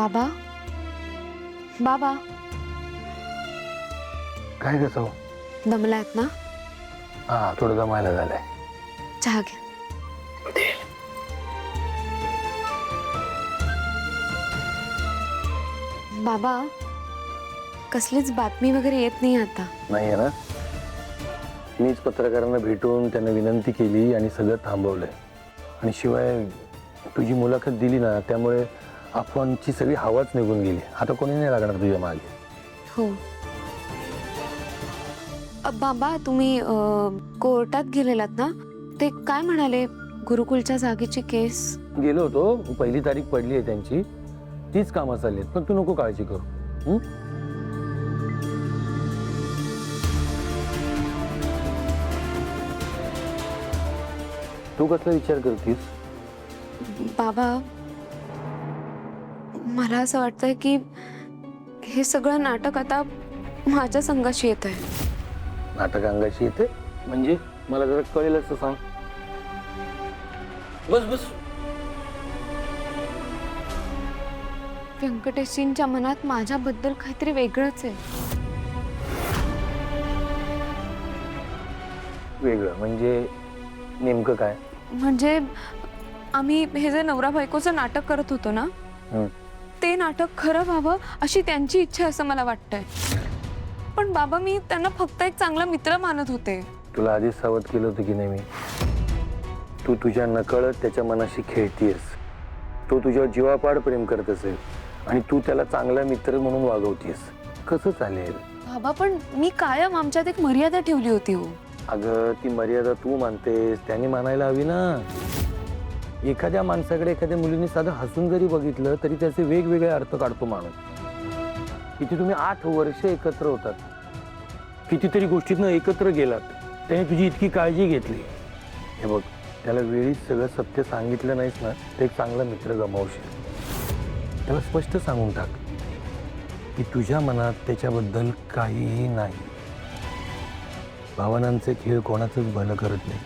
बाबा बाबा काय ग सौ? दमलायत ना? हा, थोडं दमायला झालंय. चहा घ्या. बाबा कसलीच बातमी वगैरे येत नाही आता. नाहीये ना? मीच पत्रकारांना भेटून त्यांना विनंती केली आणि सगळं थांबवलंय. आणि शिवाय तुझी मुलाखत दिली ना, त्यामुळे अफवांची सगळी हवाच निघून गेली. आता कोणी नाही लागणार तुझ्या मागे. हो. बाबा तुम्ही कोर्टात गेलेलात ना? ते काय म्हणाले? गुरुकुलच्या जागेची केस. गेलो होतो, पहिली तारीख पडली आहे त्यांची, तीच कामं चालली आहेत. पण तू नको काळजी करू. हं? तू कसला विचार करतीस? बाबा मला असं वाटतंय की हे सगळं नाटक आता माझ्या संघाशी येत आहे. नाटक अंगाशी येते म्हणजे मला जरा कळेल असं सांग. बस बस. व्यंकटेशजींच्या मनात माझ्याबद्दल काहीतरी वेगळंच आहे. वेगळं म्हणजे नेमकं काय? म्हणजे आम्ही हे जे नवरा बायकोचं नाटक करत होतो ना, ते नाटक खरं व्हावं अशी त्यांची इच्छा असं मला वाटतंय. पण बाबा मी त्यांना फक्त एक चांगला मित्र मानत होते. तुला आधीच सावध केलं होतं की नाही मी? तू तुझ्या नकळत त्याच्या मनाशी खेळतीयस. तो तुझ्यावर जीवापाड प्रेम करत असेल आणि तू त्याला चांगला मित्र म्हणून वागवतीयस. कसं चालेल? बाबा पण मी कायम आमच्यात एक मर्यादा ठेवली होती हो. अगं ती मर्यादा तू मानतेस, त्याने मानायला हवी ना. एखाद्या माणसाकडे एखाद्या मुलीने साधं हसून जरी बघितलं तरी त्याचे वेगवेगळे अर्थ काढतो माणूस. किती तुम्ही 8 वर्ष एकत्र होतात, कितीतरी गोष्टीतनं एकत्र गेलात, त्याने तुझी इतकी काळजी घेतली. हे बघ, त्याला वेळीच सगळं सत्य सांगितलं नाहीस ना, तर एक चांगला मित्र गमावशील. त्याला स्पष्ट सांगून टाक की तुझ्या मनात त्याच्याबद्दल काहीही नाही. भावनांचे खेळ कोणाचंच भलं करत नाही.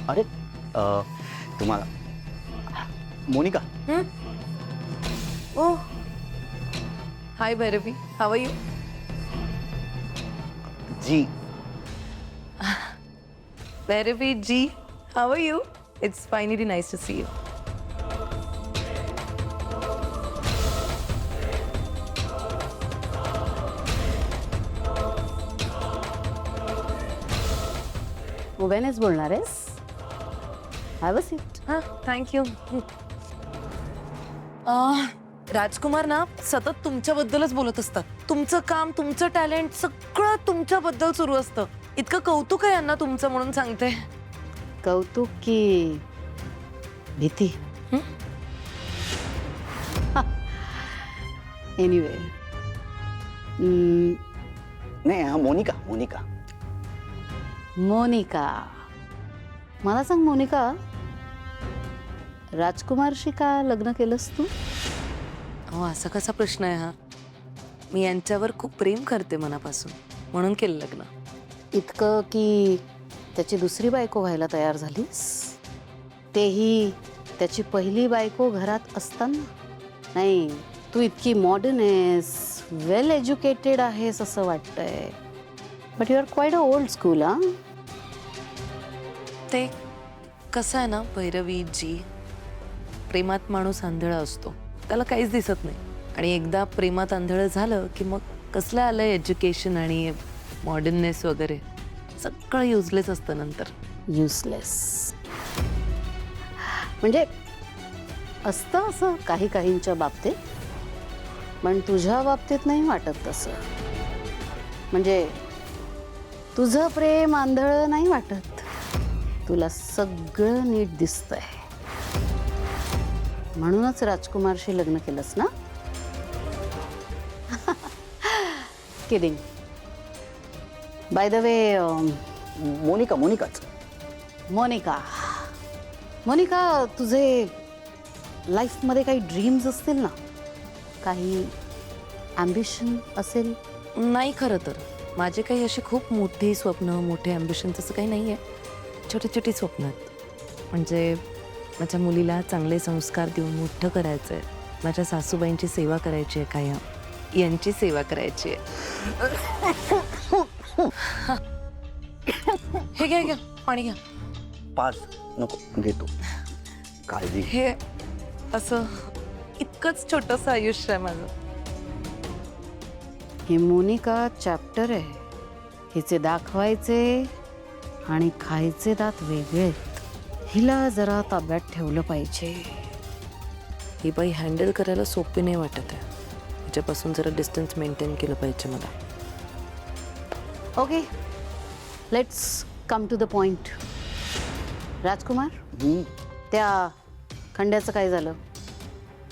अरे तुम्हाला Monika. Oh, hi Bhairavi. How are you? G. Bhairavi G. How are you? It's finally nice to see you. उभ्यानेच बोलणार आहेस? Have a seat. हाँ, thank you. राजकुमार ना सतत तुमच्याबद्दलच बोलत असतात. तुमचं काम, तुमचं टॅलेंट सगळं तुमच्याबद्दल सुरू असतं. इतकं कौतुक आहे यांना तुमचं म्हणून सांगते. कौतुक की भीती? एनिवे, नाही हा मोनिका. मोनिका मोनिका. मला सांग मोनिका, राजकुमारशी का लग्न केलंस तू? हो, असा कसा प्रश्न आहे हा? मी यांच्यावर खूप प्रेम करते मनापासून, म्हणून केलं लग्न. इतकं की त्याची दुसरी बायको व्हायला तयार झालीस? तेही त्याची पहिली बायको घरात असताना? नाही, तू इतकी मॉडर्न आहेस, वेल एज्युकेटेड आहेस असं वाटतंय. But you are quite a old school. हा, ते कसं आहे ना भैरवी जी, प्रेमात माणूस आंधळा असतो, त्याला काहीच दिसत नाही. आणि एकदा प्रेमात आंधळं झालं की मग कसलं आलं एज्युकेशन आणि मॉडर्ननेस वगैरे, सगळं युजलेस असतं नंतर. युजलेस म्हणजे असतं असं काही काहींच्या बाबतीत, पण तुझ्या बाबतीत नाही वाटत तसं. म्हणजे तुझं प्रेम आंधळं नाही वाटत, तुला सगळं नीट दिसतंय. म्हणूनच राजकुमारशी लग्न केलंस ना? Kidding. By the way, Monica. मोनिकाच. मोनिका. मोनिका, तुझे लाईफमध्ये काही ड्रीम्स असतील ना, काही ॲम्बिशन असेल? नाही, खरं तर माझे काही असे खूप मोठी स्वप्न, मोठे ॲम्बिशन तसं काही नाही आहे. छोटी छोटी स्वप्न आहेत. म्हणजे माझ्या मुलीला चांगले संस्कार देऊन मोठं करायचं आहे. माझ्या सासूबाईंची सेवा करायची आहे, कायम यांची सेवा करायची आहे. हे घ्या घ्या, पाणी घ्या. पाच नको घेतो. काळजी. हे असं इतकंच छोटंसं आयुष्य आहे माझं. ही मोनिका चॅप्टर आहे. हिचे दाखवायचे आणि खायचे दात वेगळे आहेत. हिला जरा ताब्यात ठेवलं पाहिजे. ही बाई हँडल करायला सोपी नाही वाटत आहे. हिच्यापासून जरा डिस्टन्स मेंटेन केलं पाहिजे मला. Okay, let's come to the point. Rajkumar, हं, त्या खंड्याचं काय झालं?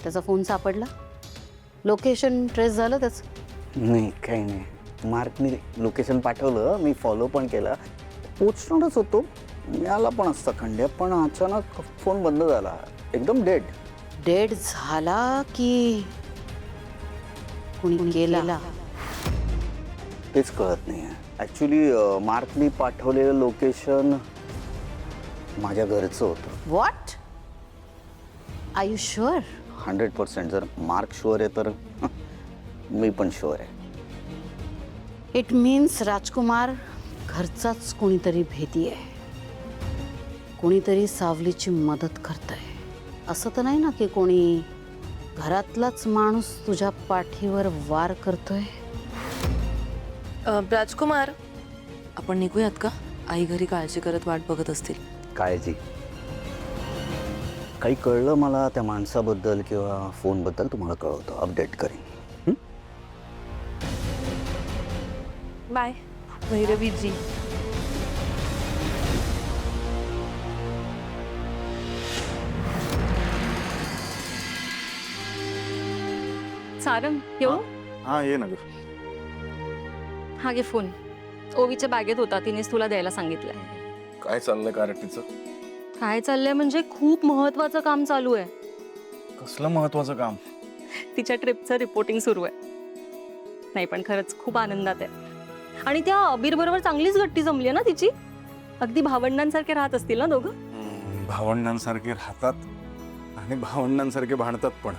त्याचा फोन सापडला? लोकेशन ट्रेस झालं त्याचं? नाही काही नाही. मार्कने लोकेशन पाठवलं, मी फॉलो पण केला. पोचणारच होतो, मिळाला पण असता खंड्या, पण अचानक फोन बंद झाला. एकदम डेड. डेड झाला की कुणी केला? तेच कळत नाही. ॲक्च्युली मार्कने पाठवलेलं लोकेशन माझ्या घरचं होतं. व्हॉट? Are you sure? 100%. जर मार्क शुअर आहे तर मी पण शुअर आहे. इट मीन्स राजकुमार घरचाच कोणीतरी भेदी आहे. कोणीतरी सावलीची मदत करतंय. असं तर नाही ना की कोणी घरातलाच माणूस तुझ्या पाठीवर वार करतोय? राजकुमार, आपण निघूयात का? आई घरी काळजी करत वाट बघत असतील. काळजी. काही कळलं मला त्या माणसाबद्दल किंवा फोनबद्दल तुम्हाला कळवतो, अपडेट करेन. बाय भैरवीजी. सारंग येऊ? हा ये ना ग. हा घे फोन. ओवीच्या बॅगेत होता, तिनेच तुला द्यायला सांगितलंय. काय चाललंय कारटीचं? काय चाललंय म्हणजे खूप महत्वाचं काम चालू आहे. कसलं महत्वाचं काम? तिच्या ट्रिपचं रिपोर्टिंग सुरू आहे. नाही पण खरंच खूप आनंदात आहे. आणि त्या अबीर बरोबर चांगलीच गट्टी जमली आहे ना तिची. अगदी भावंडांसारखे राहत असतील ना दोघं? भावंडांसारखे राहतात आणि भावंडांसारखे भांडतात पण.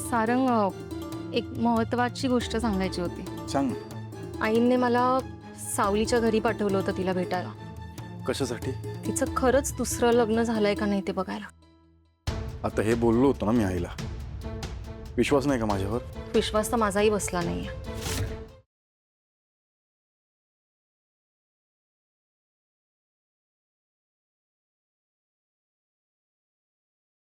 सारंग, एक महत्वाची गोष्ट सांगायची होती. सांग. आईने मला सावलीच्या घरी पाठवलं होतं तिला भेटायला. कशासाठी? तिचं खरंच दुसरं लग्न झालंय का नाही ते बघायला. आता हे बोललो होतो ना मी आईला. विश्वास नाही का माझ्यावर? विश्वास तर माझाही बसला नाहीये.